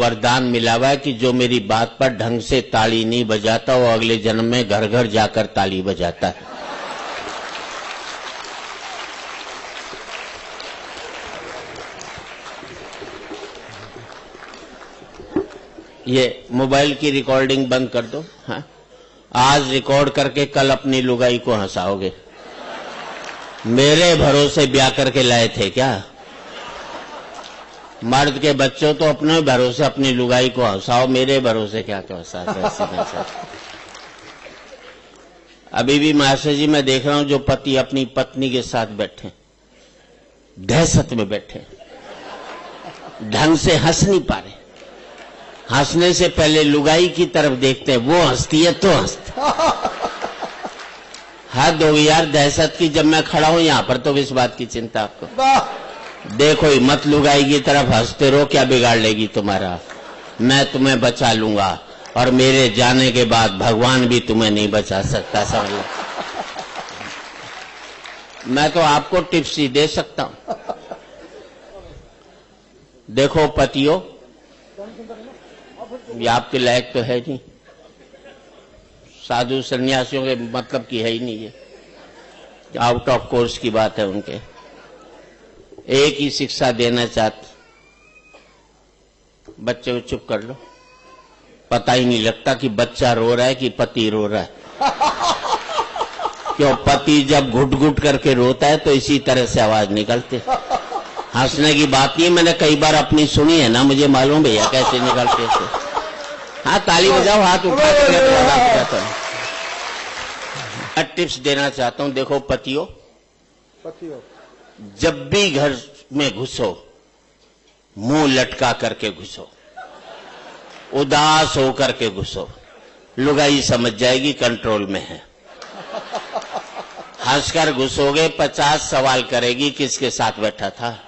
वरदान मिला हुआ है कि जो मेरी बात पर ढंग से ताली नहीं बजाता वो अगले जन्म में घर घर जाकर ताली बजाता है। ये मोबाइल की रिकॉर्डिंग बंद कर दो। हाँ? आज रिकॉर्ड करके कल अपनी लुगाई को हंसाओगे। मेरे भरोसे ब्याह करके लाए थे क्या? मर्द के बच्चों तो अपने भरोसे अपनी लुगाई को हंसाओ, मेरे भरोसे क्या तो हंसाते। अभी भी मास्टर जी मैं देख रहा हूं जो पति अपनी पत्नी के साथ बैठे, दहशत में बैठे, ढंग से हंस नहीं पा रहे। हंसने से पहले लुगाई की तरफ देखते हैं, वो हंसती है तो हंसते। हद हो गई यार दहशत की। जब मैं खड़ा हूं यहां पर तो इस बात की चिंता आपको। देखो ही मत लुगाई की तरफ हंसते रहो, क्या बिगाड़ लेगी तुम्हारा। मैं तुम्हें बचा लूंगा और मेरे जाने के बाद भगवान भी तुम्हें नहीं बचा सकता, समझ लो। मैं तो आपको टिप्स ही दे सकता हूं। देखो पतियों, ये आपके लायक तो है नहीं, साधु सन्यासियों के मतलब की है ही नहीं, ये आउट ऑफ कोर्स की बात है उनके। एक ही शिक्षा देना चाहते, बच्चे को चुप कर लो, पता ही नहीं लगता कि बच्चा रो रहा है कि पति रो रहा है। क्यों? पति जब घुट घुट करके रोता है तो इसी तरह से आवाज निकलती। हंसने की बात नहीं, मैंने कई बार अपनी सुनी है ना, मुझे मालूम भैया कैसे निकलते थे। हाँ ताली बजाओ, हाथ उठा कर। टिप्स देना चाहता हूं। देखो पतियों, जब भी घर में घुसो मुंह लटका करके घुसो, उदास होकर के घुसो, लुगाई समझ जाएगी कंट्रोल में है। हंसकर घुसोगे 50 सवाल करेगी किसके साथ बैठा था।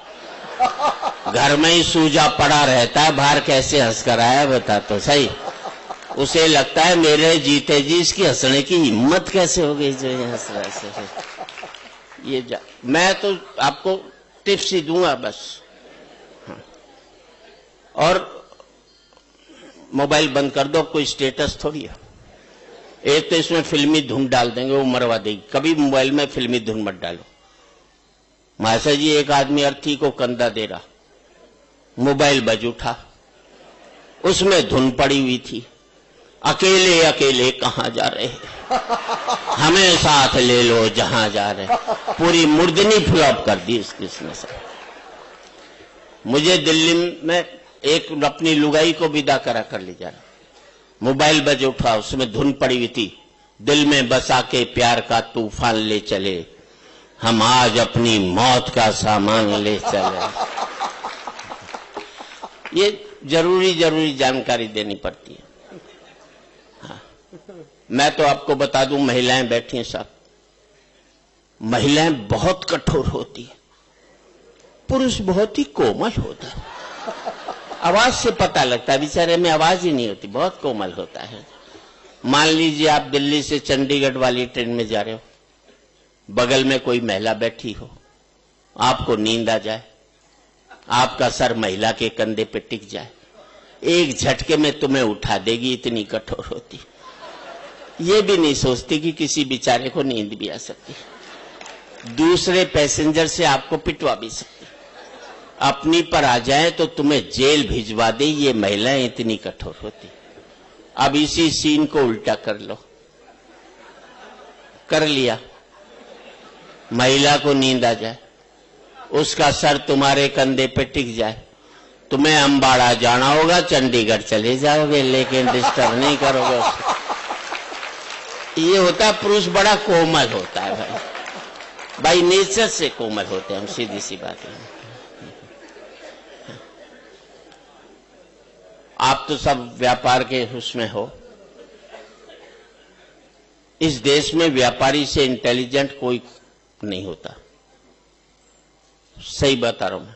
घर में ही सूजा पड़ा रहता है, बाहर कैसे हंसकर आया बता तो सही। उसे लगता है मेरे जीते जी इसकी हंसने की हिम्मत कैसे हो गई जो ये हंस रहा है। ये मैं तो आपको टिप्स ही दूंगा बस। हाँ। और मोबाइल बंद कर दो, कोई स्टेटस थोड़ी है। एक तो इसमें फिल्मी धुन डाल देंगे, वो मरवा देगी। कभी मोबाइल में फिल्मी धुन मत डालो। मास्टर जी एक आदमी अर्थी को कंधा दे रहा, मोबाइल बज उठा, उसमें धुन पड़ी हुई थी, अकेले अकेले कहां जा रहे, हमें साथ ले लो जहां जा रहे। पूरी मुर्दनी फ्लॉप कर दी इसने से। मुझे दिल्ली में एक अपनी लुगाई को विदा करा कर ले जा रहा, मोबाइल बज उठा, उसमें धुन पड़ी हुई थी, दिल में बसा के प्यार का तूफान ले चले, हम आज अपनी मौत का सामान ले चले। ये जरूरी जानकारी देनी पड़ती है। हाँ। मैं तो आपको बता दूं, महिलाएं बैठी हैं साहब, महिलाएं बहुत कठोर होती है, पुरुष बहुत ही कोमल होता है। आवाज से पता लगता है, बेचारे में आवाज ही नहीं होती, बहुत कोमल होता है। मान लीजिए आप दिल्ली से चंडीगढ़ वाली ट्रेन में जा रहे हो, बगल में कोई महिला बैठी हो, आपको नींद आ जाए, आपका सर महिला के कंधे पे टिक जाए, एक झटके में तुम्हें उठा देगी, इतनी कठोर होती। ये भी नहीं सोचती कि किसी बेचारे को नींद भी आ सकती, दूसरे पैसेंजर से आपको पिटवा भी सकती, अपनी पर आ जाए तो तुम्हें जेल भिजवा दे। ये महिलाएं इतनी कठोर होती। अब इसी सीन को उल्टा कर लो, कर लिया, महिला को नींद आ जाए, उसका सर तुम्हारे कंधे पे टिक जाए, तुम्हें अंबाड़ा जाना होगा, चंडीगढ़ चले जाओगे, लेकिन डिस्टर्ब नहीं करोगे उसको। ये होता है पुरुष बड़ा कोमल होता है भाई नेचर से कोमल होते हैं हम, सीधी सी बात है। आप तो सब व्यापार के उसमें हो, इस देश में व्यापारी से इंटेलिजेंट कोई नहीं होता, सही बता रहा हूं मैं।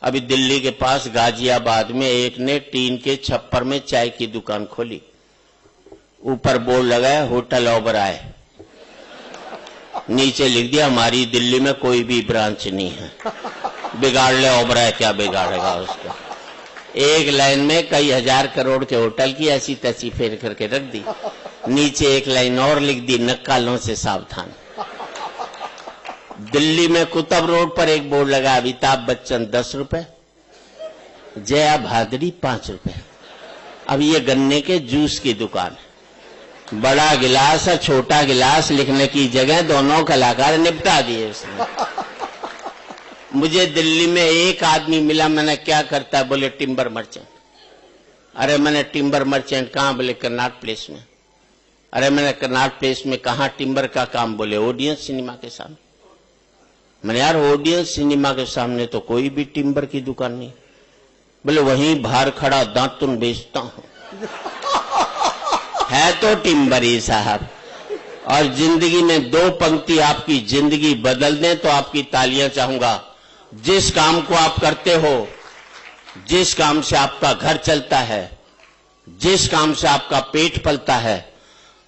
अभी दिल्ली के पास गाजियाबाद में एक ने टीन के छप्पर में चाय की दुकान खोली, ऊपर बोर्ड लगाया होटल ओबराय, नीचे लिख दिया हमारी दिल्ली में कोई भी ब्रांच नहीं है, बिगाड़ ले ओबराय, क्या बिगाड़ेगा उसको। एक लाइन में कई हजार करोड़ के होटल की ऐसी तैसी फेर करके रख दी, नीचे एक लाइन और लिख दी, नक्कालों से सावधान। दिल्ली में कुतुब रोड पर एक बोर्ड लगा, अमिताभ बच्चन 10 रुपए, जया भादरी 5 रुपए। अब ये गन्ने के जूस की दुकान है, बड़ा गिलास और छोटा गिलास लिखने की जगह दोनों कलाकार निपटा दिए उसने। मुझे दिल्ली में एक आदमी मिला, मैंने क्या करता है, बोले टिम्बर मर्चेंट। अरे मैंने टिम्बर मर्चेंट कहां, बोले कर्नाट प्लेस में। अरे मैंने कर्नाट प्लेस में कहां टिम्बर का काम, बोले ऑडियंस सिनेमा के सामने। मैंने यार ऑडियंस सिनेमा के सामने तो कोई भी टिम्बर की दुकान नहीं। बोले वहीं बाहर खड़ा दातुन बेचता हूं। है तो टिम्बर ही साहब। और जिंदगी में 2 पंक्ति आपकी जिंदगी बदल दें तो आपकी तालियां चाहूंगा। जिस काम को आप करते हो, जिस काम से आपका घर चलता है, जिस काम से आपका पेट पलता है,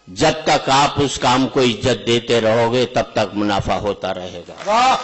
जब तक आप उस काम को इज्जत देते रहोगे तब तक मुनाफा होता रहेगा।